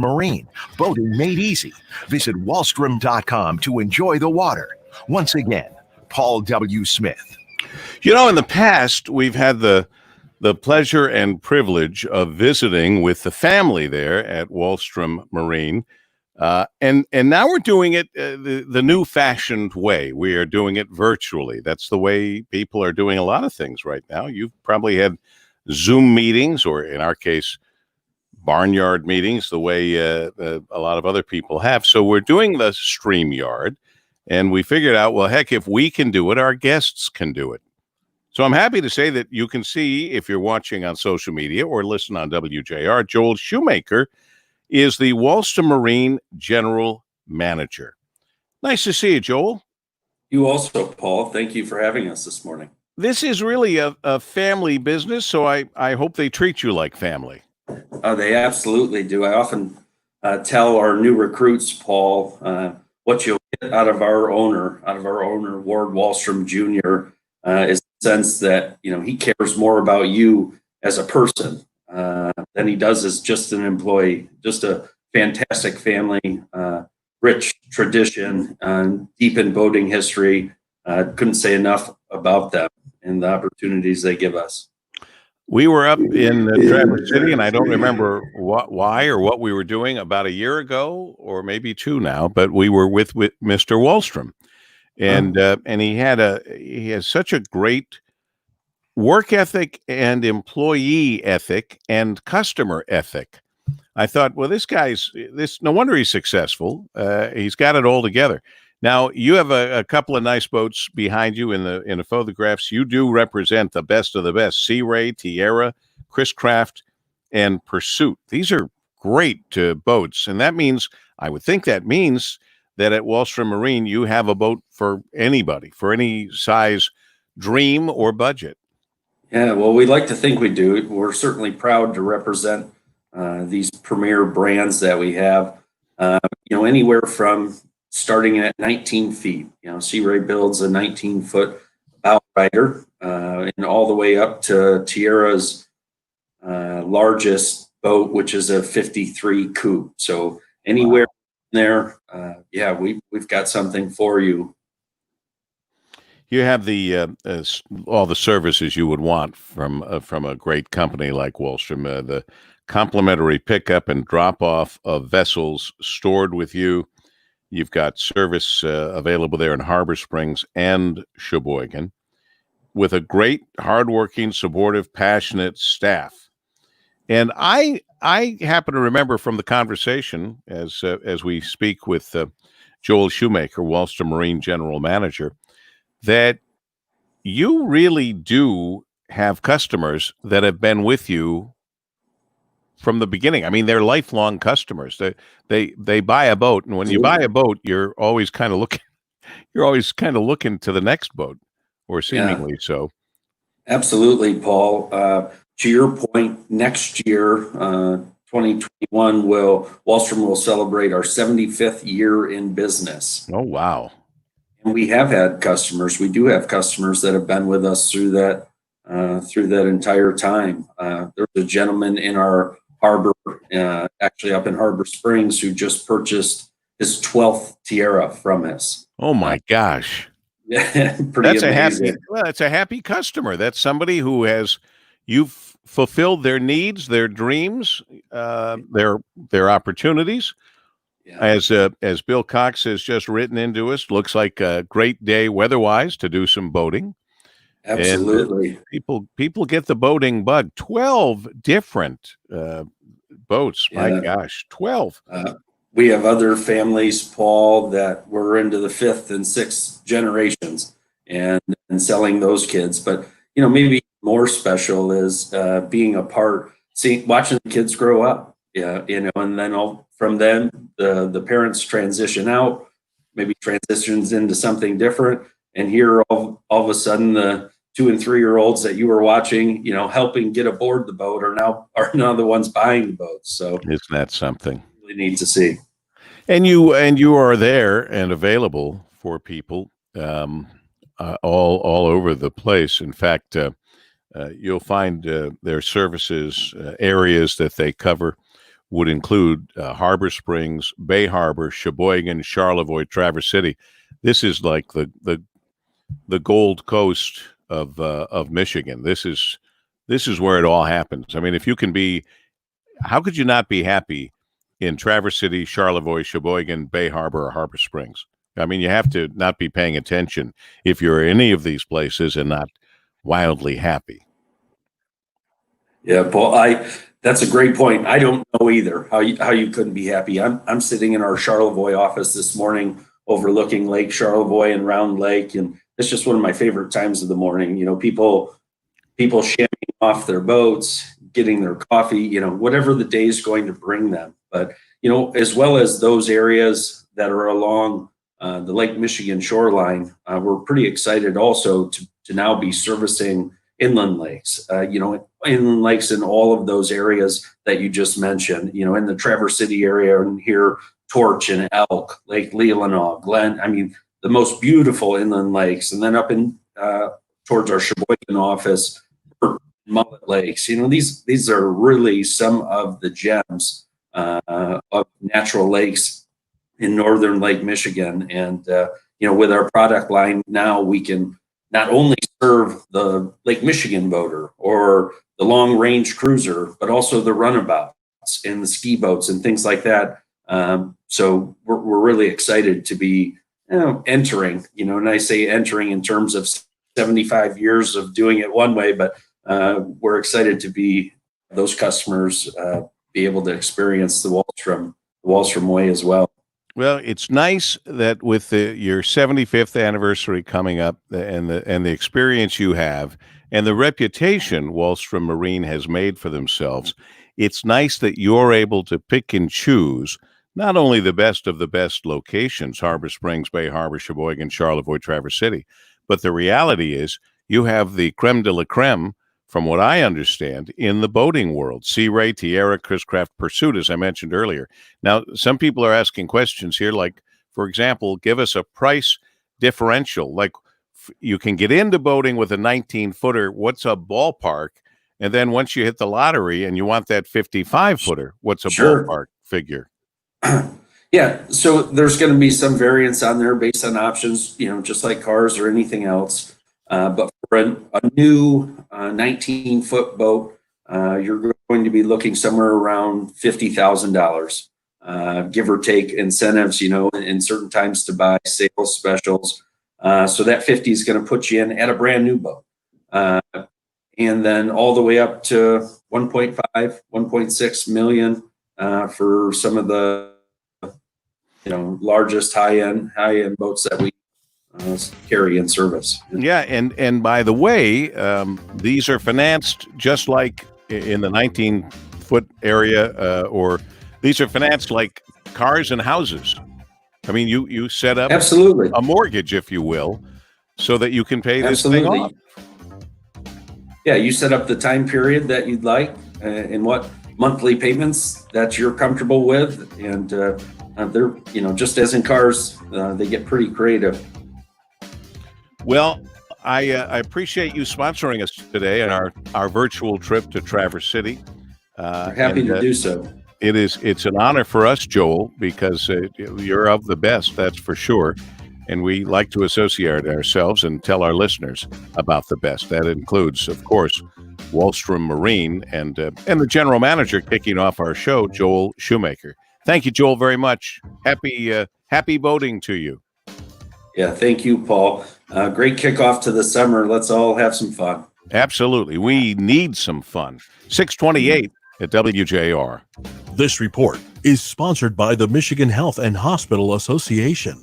Marine, boating made easy. Visit Walstrom.com to enjoy the water. Once again, Paul W. Smith. In the past, we've had the pleasure and privilege of visiting with the family there at Walstrom Marine. And now we're doing it the new fashioned way. We are doing it virtually. That's the way people are doing a lot of things right now. You've probably had Zoom meetings, or in our case, barnyard meetings, the way a lot of other people have. So we're doing the StreamYard, and we figured out, well, heck, if we can do it, our guests can do it. So I'm happy to say that you can see, if you're watching on social media or listen on WJR, Joel Shoemaker is the Walstrom Marine General Manager. Nice to see you, Joel. You also, Paul. Thank you for having us this morning. This is really a family business, so I hope they treat you like family. They absolutely do. I often tell our new recruits, Paul, what you'll get out of our owner, Ward Walstrom Jr., is the sense that he cares more about you as a person than he does as just an employee. Just a fantastic family, rich tradition, deep in boating history. Couldn't say enough about them and the opportunities they give us. We were up in Traverse City, and I don't remember why or what we were doing about a year ago, or maybe two now. But we were with Mr. Walstrom, and he has such a great work ethic and employee ethic and customer ethic. I thought, well, no wonder he's successful. He's got it all together. Now, you have a couple of nice boats behind you in the photographs. You do represent the best of the best: Sea Ray, Tierra, Chris Craft, and Pursuit. These are great boats, and I would think that means that at Walstrom Marine you have a boat for anybody, for any size, dream, or budget. Yeah, well, we like to think we do. We're certainly proud to represent these premier brands that we have. Anywhere from starting at 19 feet. Sea Ray builds a 19-foot bow rider, and all the way up to Tierra's largest boat, which is a 53 coupe. So anywhere there, we've got something for you. You have all the services you would want from a great company like Walstrom. The complimentary pickup and drop off of vessels stored with you. You've got service available there in Harbor Springs and Sheboygan, with a great, hardworking, supportive, passionate staff. And I happen to remember from the conversation as we speak with Joel Shoemaker, Walstrom Marine General Manager, that you really do have customers that have been with you from the beginning. I mean, they're lifelong customers. They buy a boat, and when you buy a boat, you're always kind of looking to the next boat, or seemingly so. Absolutely, Paul. To your point, next year, 2021, Walstrom will celebrate our 75th year in business. Oh, wow. And we have had customers. We do have customers that have been with us through that entire time. There's a gentleman in our harbor, actually up in Harbor Springs, who just purchased his 12th Tierra from us. Oh my gosh. That's amazing. That's a happy customer. That's somebody you've fulfilled their needs, their dreams, their opportunities. Yeah. As Bill Cox has just written into us, looks like a great day weather-wise to do some boating. Absolutely. And people get the boating bug. 12 different boats. Yeah. My gosh, 12. We have other families, Paul, that we're into the 5th and 6th generations and selling those kids. But, maybe more special is being a part, watching the kids grow up. Yeah, and then from then the parents transition out, maybe transitions into something different. And here all of a sudden the 2 and 3-year-olds that you were watching, helping get aboard the boat are now the ones buying the boats. So isn't that something? Really neat to see. And you are there and available for people all over the place. In fact, you'll find their services areas that they cover would include Harbor Springs, Bay Harbor, Sheboygan, Charlevoix, Traverse City. This is like the Gold Coast of Michigan. This is where it all happens. I mean, if you can be, how could you not be happy in Traverse City, Charlevoix, Sheboygan, Bay Harbor, or Harbor Springs? I mean, you have to not be paying attention if you're in any of these places and not wildly happy. Yeah, Paul, that's a great point. I don't know either how you couldn't be happy. I'm sitting in our Charlevoix office this morning overlooking Lake Charlevoix and Round Lake, and it's just one of my favorite times of the morning. You know, people shamming off their boats, getting their coffee, you know, whatever the day is going to bring them. But, you know, as well as those areas that are along the Lake Michigan shoreline, we're pretty excited also to now be servicing inland lakes, inland lakes in all of those areas that you just mentioned, you know, in the Traverse City area and here, Torch and Elk, Lake Leelanau, Glen, I mean, the most beautiful inland lakes. And then up in towards our Sheboygan office, Mullet Lakes, you know, these are really some of the gems of natural lakes in northern Lake Michigan. And, with our product line now, we can not only serve the Lake Michigan boater or the long range cruiser, but also the runabouts and the ski boats and things like that. So we're really excited to be entering, and I say entering in terms of 75 years of doing it one way, but we're excited to be those customers, be able to experience the Walstrom way as well. Well, it's nice that with your 75th anniversary coming up and the experience you have and the reputation Walstrom Marine has made for themselves, it's nice that you're able to pick and choose not only the best of the best locations, Harbor Springs, Bay Harbor, Sheboygan, Charlevoix, Traverse City, but the reality is you have the creme de la creme, from what I understand, in the boating world. Sea Ray, Tierra, Chris Craft, Pursuit, as I mentioned earlier. Now, some people are asking questions here, like, for example, give us a price differential. Like, you can get into boating with a 19-footer. What's a ballpark? And then once you hit the lottery and you want that 55-footer, what's a ballpark figure? Yeah, so there's going to be some variance on there based on options, just like cars or anything else. But for a new 19-foot boat, you're going to be looking somewhere around $50,000, give or take incentives, in certain times to buy sales specials. So that 50 is going to put you in at a brand new boat. And then all the way up to 1.5, 1.6 million for some of the largest high-end boats that we carry in service. Yeah, and by the way, these are financed just like in the 19-foot area, or these are financed like cars and houses. I mean, you set up absolutely a mortgage, if you will, so that you can pay this thing off. Yeah, you set up the time period that you'd like and what monthly payments that you're comfortable with, and they're just as in cars, they get pretty creative. Well, I appreciate you sponsoring us today on our virtual trip to Traverse City. Happy to do so. It's an honor for us, Joel, because you're of the best, that's for sure. And we like to associate ourselves and tell our listeners about the best. That includes, of course, Walstrom Marine and the general manager kicking off our show, Joel Shoemaker. Thank you, Joel, very much. Happy boating to you. Yeah, thank you, Paul. Great kickoff to the summer. Let's all have some fun. Absolutely. We need some fun. 628 at WJR. This report is sponsored by the Michigan Health and Hospital Association.